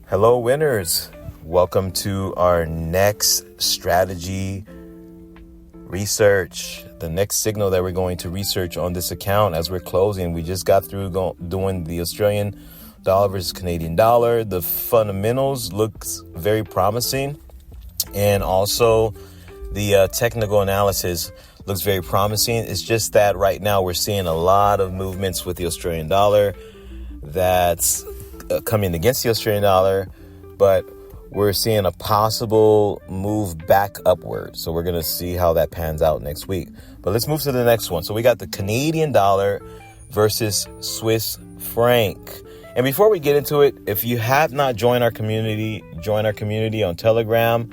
Hello, winners. Welcome to our next strategy research. The next signal that we're going to research on this account as we're closing. We just got through doing the Australian dollar versus Canadian dollar. The fundamentals looks very promising. And also the technical analysis looks very promising. It's just that right now we're seeing a lot of movements with the Australian dollar that's coming against the Australian dollar, but we're seeing a possible move back upward. So we're going to see how that pans out next week. But let's move to the next one. So we got the Canadian dollar versus Swiss Franc. And before we get into it, if you have not joined our community, join our community on Telegram.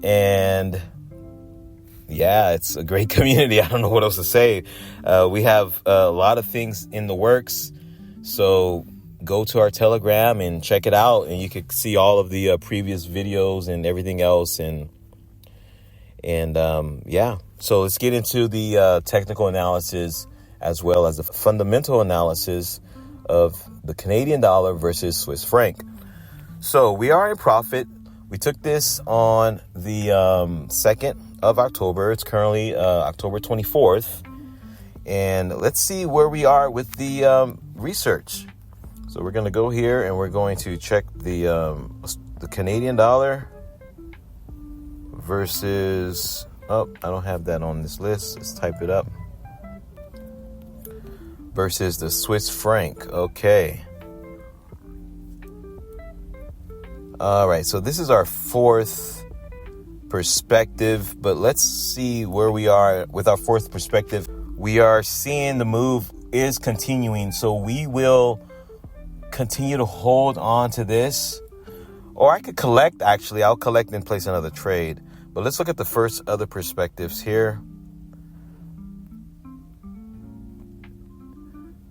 And yeah, it's a great community. I don't know what else to say. We have a lot of things in the works. So go to our Telegram and check it out, and you can see all of the previous videos and everything else. And yeah, so let's get into the technical analysis as well as the fundamental analysis of the Canadian dollar versus Swiss franc. So we are in profit. We took this on the 2nd of October. It's currently October 24th. And let's see where we are with the research. So we're going to go here and we're going to check the Canadian dollar versus, I don't have that on this list. Let's type it up. Versus the Swiss franc. Okay. All right. So this is our fourth perspective, but let's see where we are with our fourth perspective. We are seeing the move is continuing. So we will continue to hold on to this, or I could collect. Actually, I'll collect and place another trade, but let's look at the first other perspectives here.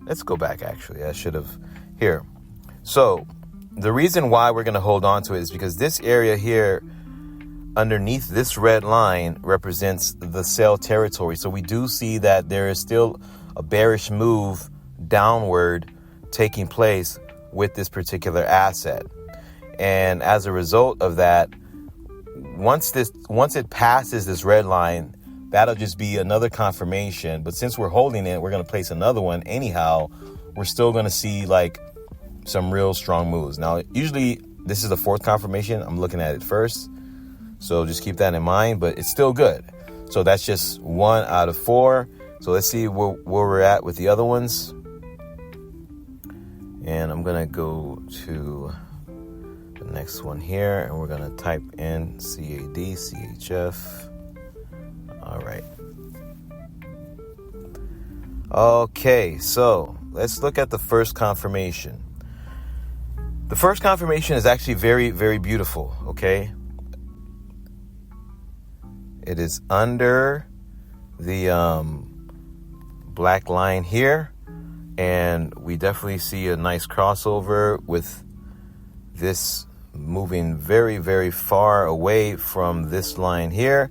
Let's go back. Actually, I should have here. So the reason why we're going to hold on to it is because this area here underneath this red line represents the sell territory. So we do see that there is still a bearish move downward taking place with this particular asset. And as a result of that, once it passes this red line, that'll just be another confirmation. But since we're holding it, we're going to place another one anyhow. We're still going to see like some real strong moves. Now, usually this is the fourth confirmation. I'm looking at it first. So just keep that in mind, but it's still good. So that's just 1 out of 4. So let's see where we're at with the other ones. And I'm going to go to the next one here, and we're going to type in CAD, CHF. All right. Okay, so let's look at the first confirmation. The first confirmation is actually very, very beautiful, okay? It is under the black line here, and we definitely see a nice crossover with this moving very, very far away from this line here,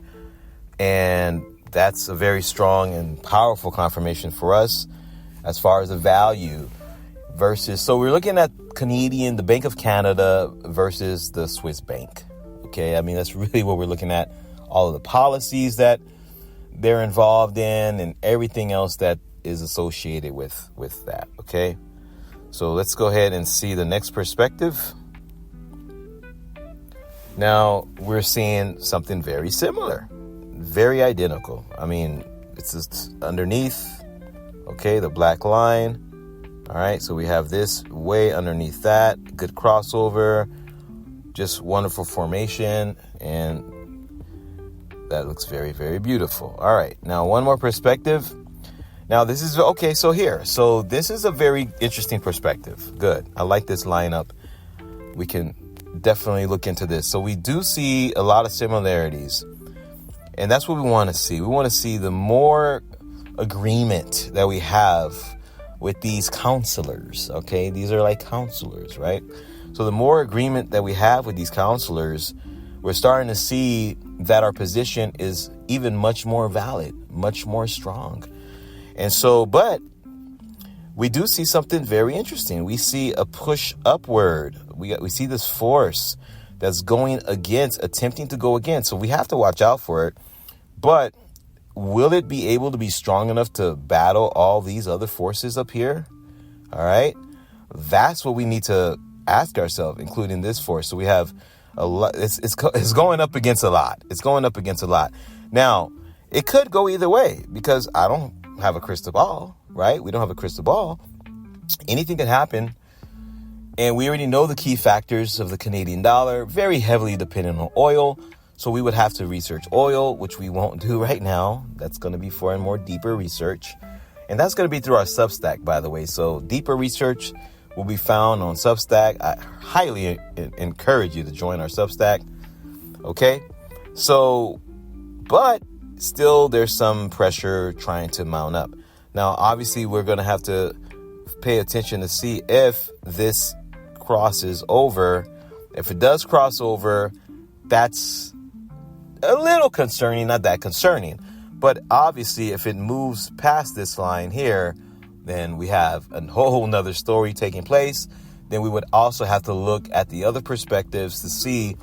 and that's a very strong and powerful confirmation for us as far as the value versus. So we're looking at Canadian, the Bank of Canada versus the Swiss bank. Okay, I mean that's really what we're looking at. All of the policies that they're involved in and everything else that is associated with that, okay? So let's go ahead and see the next perspective. Now, we're seeing something very similar, very identical. I mean, it's just underneath, okay, the black line. All right, so we have this way underneath that, good crossover, just wonderful formation, and that looks very, very beautiful. All right. Now, one more perspective. Now, this is okay. So here. So this is a very interesting perspective. Good. I like this lineup. We can definitely look into this. So we do see a lot of similarities. And that's what we want to see. We want to see the more agreement that we have with these counselors. Okay. These are like counselors, right? So the more agreement that we have with these counselors, we're starting to see that our position is even much more valid, much more strong. And so, but we do see something very interesting. We see a push upward. We see this force that's going against, attempting to go against. So we have to watch out for it. But will it be able to be strong enough to battle all these other forces up here? All right. That's what we need to ask ourselves, including this force. So we have a lot. It's going up against a lot. It's going up against a lot. Now, it could go either way because I don't have a crystal ball, right? We don't have a crystal ball. Anything can happen. And we already know the key factors of the Canadian dollar, very heavily dependent on oil. So we would have to research oil, which we won't do right now. That's going to be for a more deeper research. And that's going to be through our Substack, by the way. So deeper research will be found on Substack. I highly encourage you to join our Substack. Okay. So, but still there's some pressure trying to mount up. Now, obviously, we're going to have to pay attention to see if this crosses over. If it does cross over, that's a little concerning, not that concerning. But obviously, if it moves past this line here, then we have a whole nother story taking place. Then we would also have to look at the other perspectives to see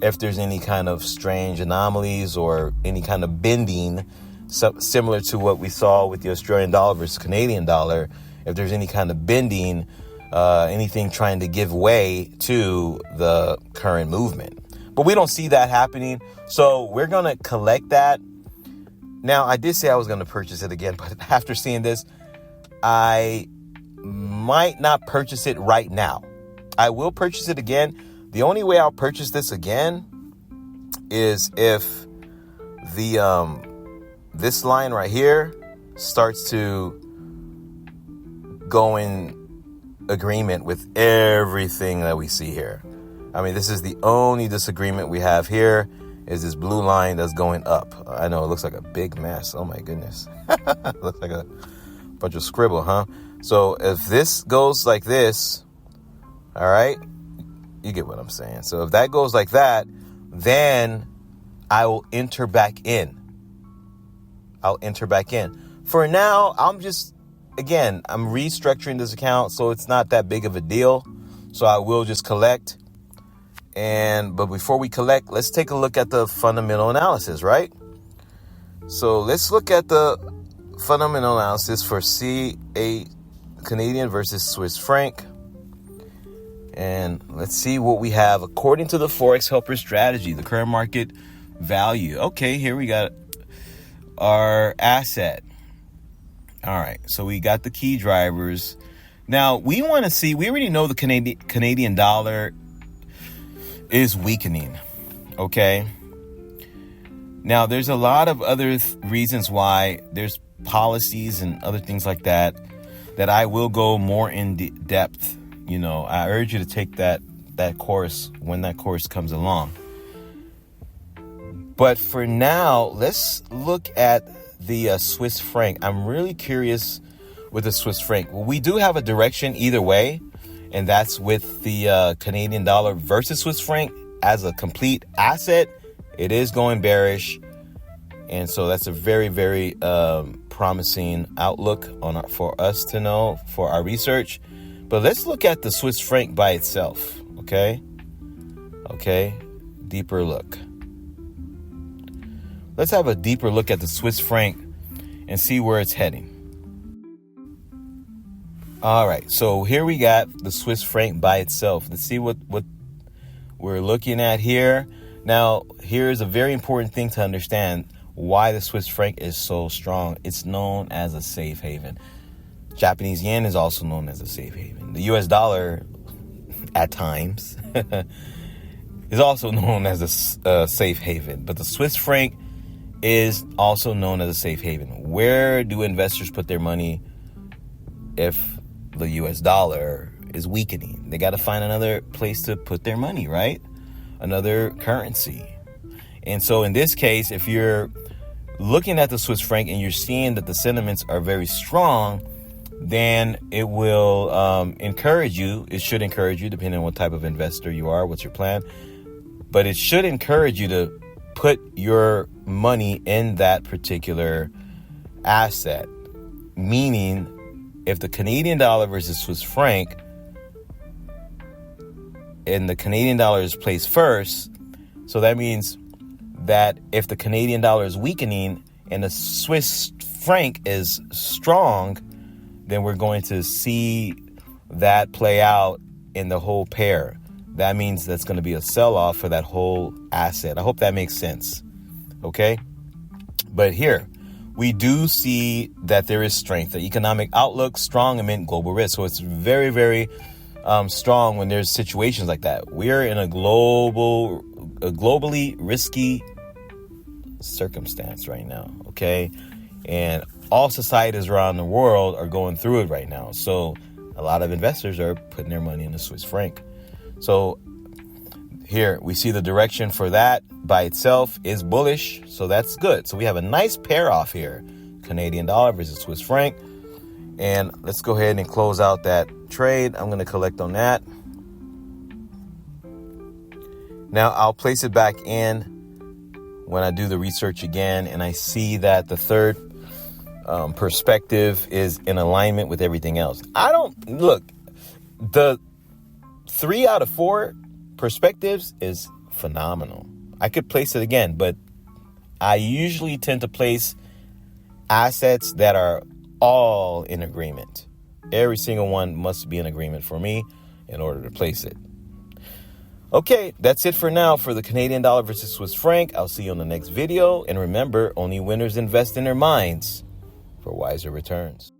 if there's any kind of strange anomalies or any kind of bending, similar to what we saw with the Australian dollar versus Canadian dollar. If there's any kind of bending, anything trying to give way to the current movement. But we don't see that happening. So we're going to collect that. Now, I did say I was going to purchase it again, but after seeing this, I might not purchase it right now. I will purchase it again. The only way I'll purchase this again is if the this line right here starts to go in agreement with everything that we see here. I mean, this is the only disagreement we have here is this blue line that's going up. I know it looks like a big mess. Oh my goodness. It looks like a bunch of scribble, huh? So if this goes like this, all right, you get what I'm saying. So if that goes like that, then I will enter back in. I'll enter back in. For now, I'm restructuring this account, so it's not that big of a deal. So I will just collect. But before we collect, let's take a look at the fundamental analysis, right? So let's look at the fundamental analysis for Canadian versus Swiss Franc. And let's see what we have according to the Forex Helper Strategy, the current market value. Okay, here we got our asset. All right, so we got the key drivers. Now, we want to see, we already know the Canadian dollar is weakening, okay? Now, there's a lot of other reasons why. There's policies and other things like that I will go more in depth. You know, I urge you to take that course when that course comes along. But for now, let's look at the Swiss franc. I'm really curious with the Swiss franc. Well, we do have a direction either way, and that's with the Canadian dollar versus Swiss franc as a complete asset. It is going bearish, and so that's a very, very promising outlook for us to know for our research. But let's look at the Swiss franc by itself, okay? Okay, deeper look. Let's have a deeper look at the Swiss franc and see where it's heading. All right, so here we got the Swiss franc by itself. Let's see what we're looking at here. Now, here's a very important thing to understand why the Swiss franc is so strong. It's known as a safe haven. Japanese yen is also known as a safe haven. The US dollar, at times, is also known as a safe haven. But the Swiss franc is also known as a safe haven. Where do investors put their money if the US dollar is weakening? They got to find another place to put their money, right? Another currency. And so in this case, if you're looking at the Swiss franc and you're seeing that the sentiments are very strong, then it will encourage you. It should encourage you, depending on what type of investor you are, what's your plan. But it should encourage you to put your money in that particular asset, meaning if the Canadian dollar versus Swiss franc, and the Canadian dollar is placed first, so that means that if the Canadian dollar is weakening and the Swiss franc is strong, then we're going to see that play out in the whole pair. That means that's going to be a sell-off for that whole asset. I hope that makes sense. Okay? But here, we do see that there is strength. The economic outlook, strong amid global risk. So it's very, very strong when there's situations like that. We're in a globally risky circumstance right now, okay? And all societies around the world are going through it right now. So a lot of investors are putting their money in the Swiss franc. So here we see the direction for that by itself is bullish. So that's good. So we have a nice pair off here. Canadian dollar versus Swiss franc. And let's go ahead and close out that trade. I'm going to collect on that. Now I'll place it back in when I do the research again, and I see that the third perspective is in alignment with everything else. The 3 out of 4 perspectives is phenomenal. I could place it again, but I usually tend to place assets that are all in agreement. Every single one must be in agreement for me in order to place it. Okay, that's it for now for the Canadian dollar versus Swiss franc. I'll see you on the next video. And remember, only winners invest in their minds for wiser returns.